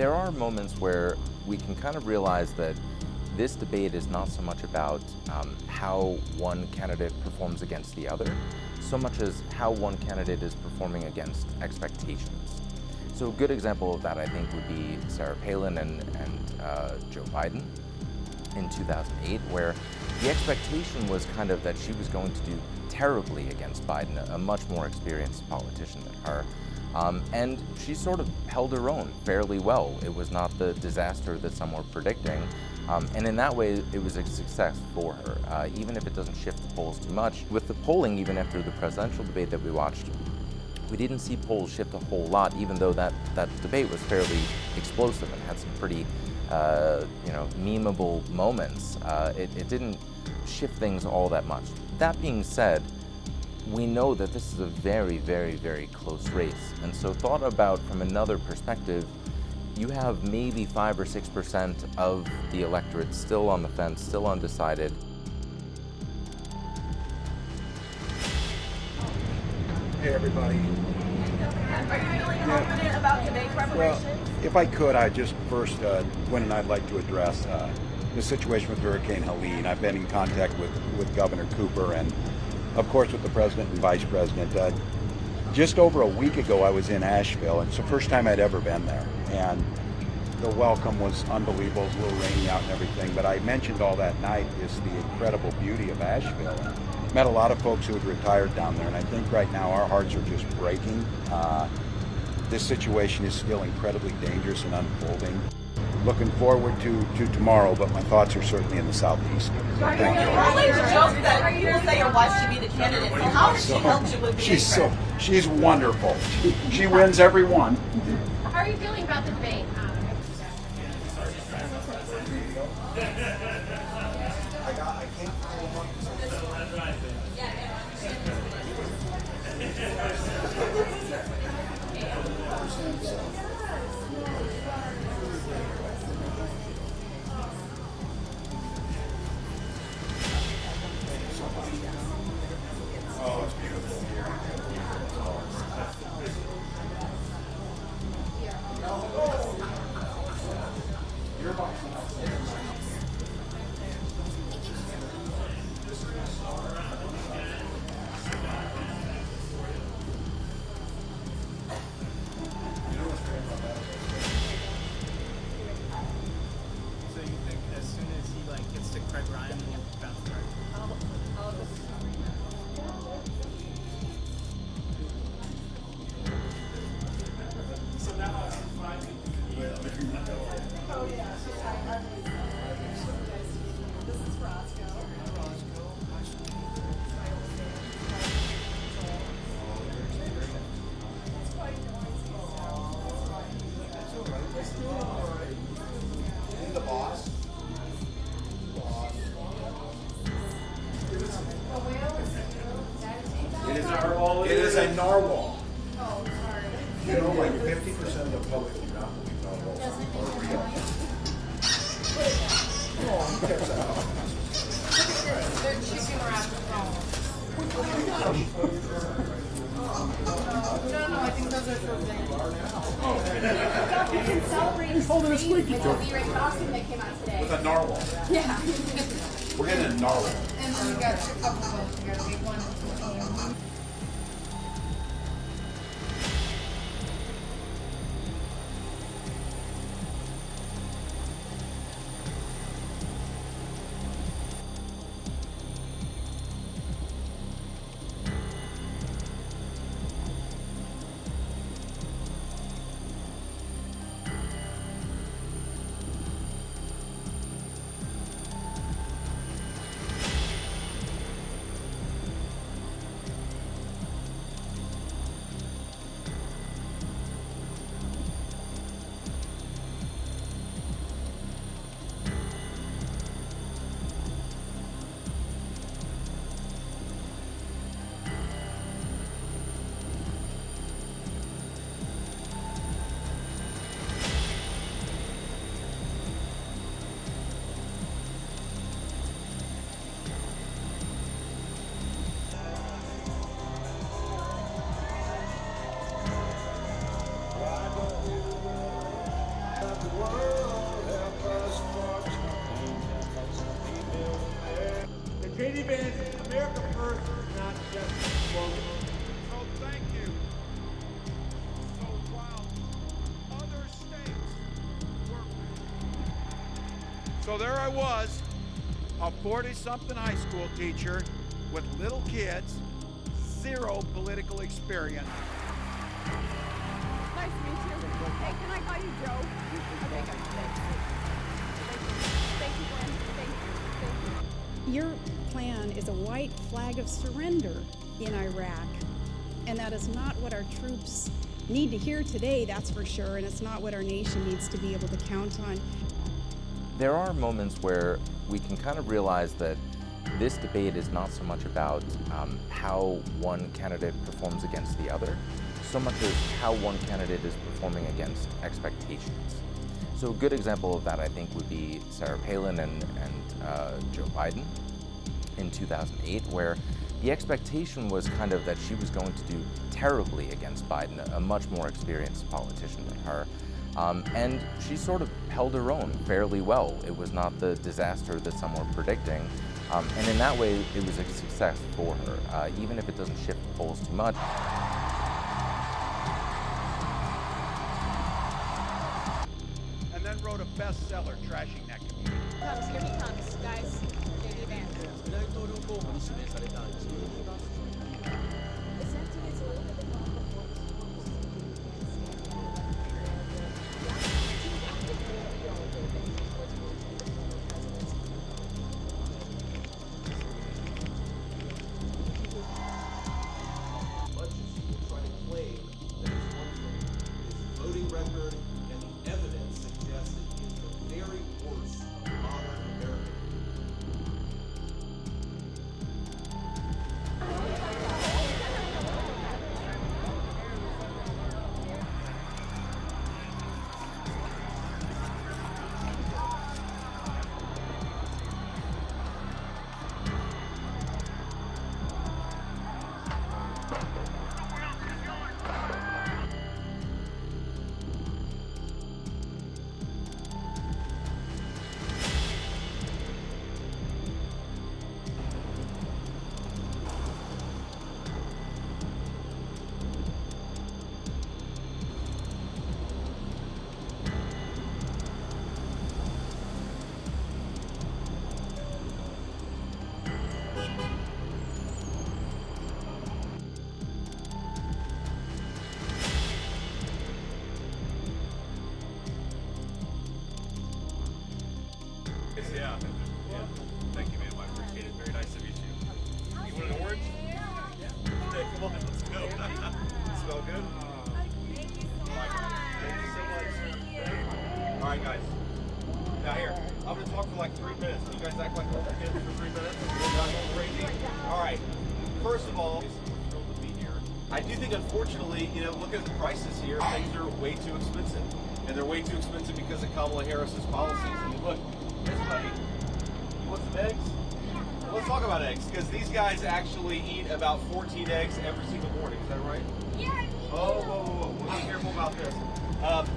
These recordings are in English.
there are moments where we can kind of realize that this debate is not so much about how one candidate performs against the other, so much as how one candidate is performing against expectations. So a good example of that, I think, would be Sarah Palin and Joe Biden in 2008, where the expectation was kind of that she was going to do terribly against Biden, a much more experienced politician than her. And she sort of held her own fairly well. It was not the disaster that some were predicting. And in that way, it was a success for her, even if it doesn't shift the polls too much. With the polling, even after the presidential debate that we watched, we didn't see polls shift a whole lot, even though that debate was fairly explosive and had some pretty memeable moments. It didn't shift things all that much. That being said, we know that this is a very, very, very close race. And so thought about from another perspective, you have maybe 5 or 6% of the electorate still on the fence, still undecided. Hey, everybody. Are you feeling confident about debate preparations? Well, if I could, I just first, Gwen and I'd like to address the situation with Hurricane Helene. I've been in contact with Governor Cooper and, of course, with the President and Vice President. Just over a week ago, I was in Asheville, and it's the first time I'd ever been there. And the welcome was unbelievable. It was a little rainy out and everything, but I mentioned all that night is the incredible beauty of Asheville. Met a lot of folks who had retired down there, and I think right now our hearts are just breaking. This situation is still incredibly dangerous and unfolding. Looking forward to tomorrow, but my thoughts are certainly in the southeast. Thank you. I like to joke that people say your wife should be the candidate. So how has she helped you with the She's wonderful. She wins every one. How are you feeling about the debate? Oh, it's beautiful here. So you think as soon as he gets to Craig Ryan, he'll bounce back? So now I'm finding. Oh, yeah. This is Roscoe. The boss. It is a narwhal. It is a narwhal. Oh, sorry. You know, like 50% of the public do not believe narwhals are real. Oh, who cares about? They're chicken wrapped No, I think those are for We can celebrate He's holding a squeaky with toy. the V-Ray costume that came out today. With a narwhal. Yeah. We're getting a narwhal. And then we got a couple of those. We got a big one. So there I was, a 40-something high school teacher with little kids, zero political experience. Nice to meet you. Hey, can I call you Joe? Okay, good. Thank you, Glenn. Thank you. Your plan is a white flag of surrender in Iraq, and that is not what our troops need to hear today, that's for sure, and it's not what our nation needs to be able to count on. There are moments where we can kind of realize that this debate is not so much about how one candidate performs against the other, so much as how one candidate is performing against expectations. So a good example of that, I think, would be Sarah Palin and Joe Biden in 2008, where the expectation was kind of that she was going to do terribly against Biden, a much more experienced politician than her. And she sort of held her own fairly well. It was not the disaster that some were predicting. And in that way, it was a success for her, even if it doesn't shift the polls too much. And then wrote a bestseller trashing that community. Here he comes, guys. JD Vance. Voting record and the evidence suggests that he is the very worst of modern America. Yeah. Thank you, ma'am. I appreciate it. Very nice to meet you. You want an orange? Yeah. Okay, come on, let's go. Smell good? Thank you so much. All right, guys. Now here, I'm going to talk for like 3 minutes. You guys act like little kids for 3 minutes. You're not going crazy. All right. First of all, we're thrilled to be here. I do think, unfortunately, look at the prices here. Things are way too expensive. And they're way too expensive because of Kamala Harris's policies. I mean, look. Here's buddy. You want some eggs? Well, let's talk about eggs, because these guys actually eat about 14 eggs every single morning. Is that right? Yeah. Oh, whoa. We'll be careful about this.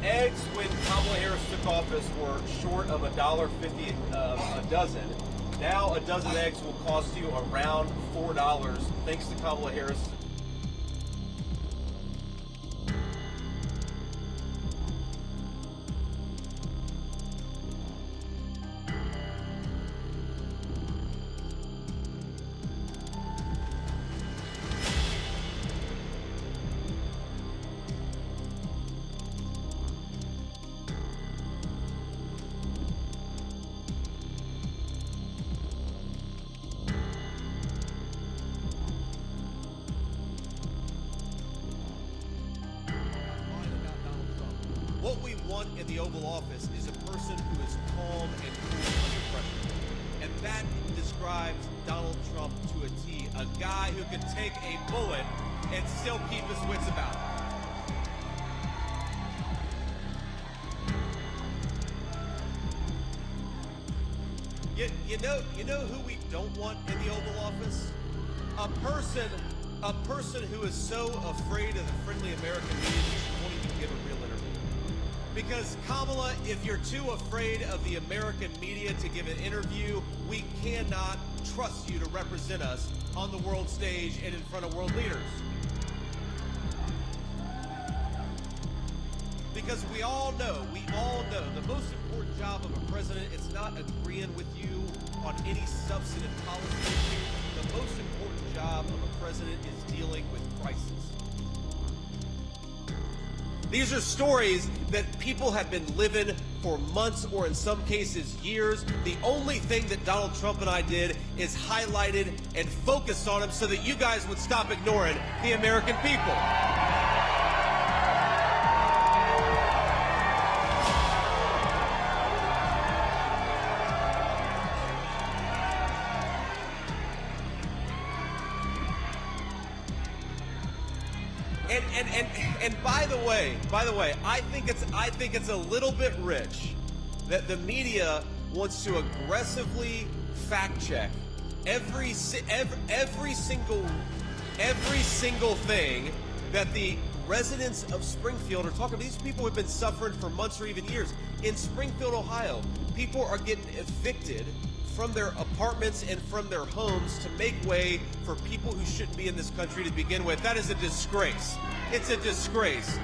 Eggs, when Kamala Harris took office, were short of $1.50 a dozen. Now, a dozen eggs will cost you around $4, thanks to Kamala Harris. What we want in the Oval Office is a person who is calm and cool under pressure. And that describes Donald Trump to a T. A guy who can take a bullet and still keep his wits about him. You know who we don't want in the Oval Office? A person who is so afraid of the friendly American media that she won't even give a real interview. Because Kamala, if you're too afraid of the American media to give an interview, we cannot trust you to represent us on the world stage and in front of world leaders. Because we all know the most important important job of a president, it's not agreeing with you on any substantive policy issue. The most important job of a president is dealing with crisis. These are stories that people have been living for months or in some cases years. The only thing that Donald Trump and I did is highlighted and focused on them so that you guys would stop ignoring the American people. And by the way, I think it's a little bit rich that the media wants to aggressively fact check every single thing that the residents of Springfield are talking about. These people have been suffering for months or even years. In Springfield, Ohio, people are getting evicted from their apartments and from their homes to make way for people who shouldn't be in this country to begin with. That is a disgrace. It's a disgrace.